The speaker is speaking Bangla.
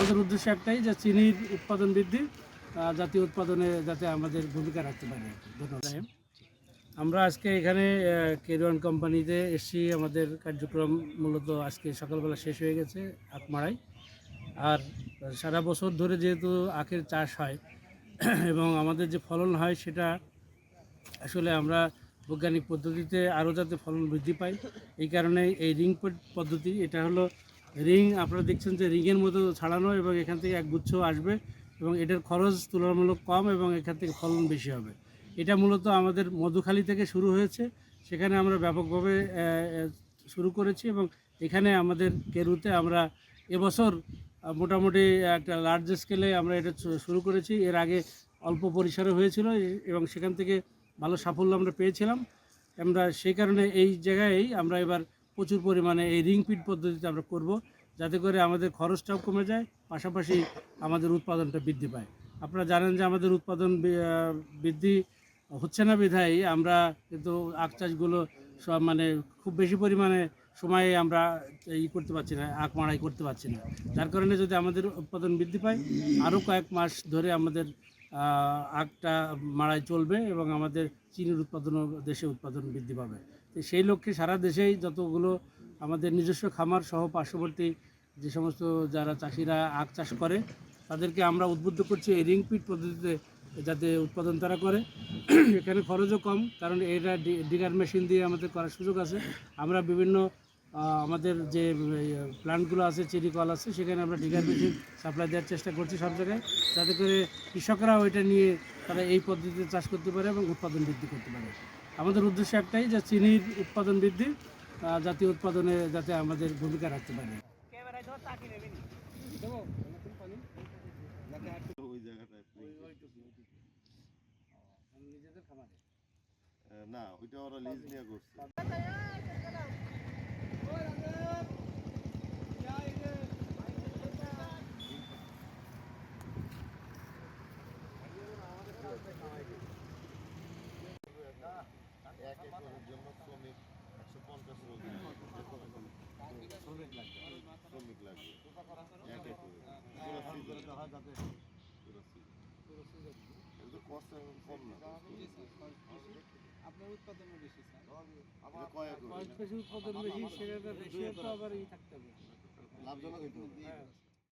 আমাদের উদ্দেশ্য একটাই যে চিনির উৎপাদন বৃদ্ধি, জাতীয় উৎপাদনে যাতে আমাদের ভূমিকা রাখতে পারি। ধন্যবাদ। আমরা আজকে এখানে কেরওয়ান কোম্পানিতে এসেছি। আমাদের কার্যক্রম মূলত আজকে সকালবেলা শেষ হয়ে গেছে আখমারায়। আর সারা বছর ধরে যেহেতু আখের চাষ হয় এবং আমাদের যে ফলন হয় সেটা আসলে আমরা বৈজ্ঞানিক পদ্ধতিতে আরও যাতে ফলন বৃদ্ধি পায়, এই কারণে এই রিং পদ্ধতি, এটা হলো রিং, আপনারা দেখছেন যে রিংয়ের মতো ছাড়ানো এবং এখান থেকে একগুচ্ছ আসবে এবং এটার খরচ তুলনামূলক কম এবং এখান থেকে ফলন বেশি হবে। এটা মূলত আমাদের মধুখালী থেকে শুরু হয়েছে, সেখানে আমরা ব্যাপকভাবে শুরু করেছি এবং এখানে আমাদের কেরুতে আমরা এবছর মোটামুটি একটা লার্জ স্কেলে আমরা এটা শুরু করেছি। এর আগে অল্প পরিসরে হয়েছিল এবং সেখান থেকে ভালো সাফল্য আমরা পেয়েছিলাম। আমরা সেই কারণে এই জায়গায় আমরা এবার প্রচুর পরিমাণে এই রিং পিট পদ্ধতিতে আমরা করব, যাতে করে আমাদের খরচটাও কমে যায়, পাশাপাশি আমাদের উৎপাদনটা বৃদ্ধি পায়। আপনারা জানেন যে আমাদের উৎপাদন বৃদ্ধি হচ্ছে না বিধায় আমরা কিন্তু আখ চাষগুলো সব মানে খুব বেশি পরিমাণে সময়ে আমরা করতে পারছি না, আখ মাড়াই করতে পারছি না। যার কারণে যদি আমাদের উৎপাদন বৃদ্ধি পায়, আরও কয়েক মাস ধরে আমাদের আখটা মাড়াই চলবে এবং আমাদের চিনির উৎপাদনও দেশে উৎপাদন বৃদ্ধি পাবে। তো সেই লক্ষ্যে সারা দেশেই যতগুলো আমাদের নিজস্ব খামার সহ পার্শ্ববর্তী যে সমস্ত যারা চাষিরা আখ চাষ করে তাদেরকে আমরা উদ্বুদ্ধ করছি এই রিং পিট পদ্ধতিতে যাতে উৎপাদন তারা করে। এখানে খরচও কম, কারণ এটা ডিগার মেশিন দিয়ে আমাদের করার সুযোগ আছে। আমরা বিভিন্ন আমাদের যে প্ল্যান্টগুলো আছে, চিনি কল আছে, সেখানে আমরা ডিগার মেশিন সাপ্লাই দেওয়ার চেষ্টা করছি সব জায়গায়, যাতে করে কৃষকরা ওইটা নিয়ে তারা এই পদ্ধতিতে চাষ করতে পারে এবং উৎপাদন বৃদ্ধি করতে পারে। আমাদের উদ্দেশ্য একটাই যে চিনির উৎপাদন বৃদ্ধি, জাতীয় উৎপাদনে যাতে আমাদের ভূমিকা রাখতে পারে। না, ওইটা ওরা লিজ নিয়ে করছে। এক একরের জন্য শ্রমিক 150 শ্রমিক লাগবে এক একরে। কষ্ট কম না, আপনার উৎপাদনও বেশি, কয়েক উৎপাদন বেশি, সেটা রেশিও তো আবার থাকতে হবে, লাভজনক হইতে হবে।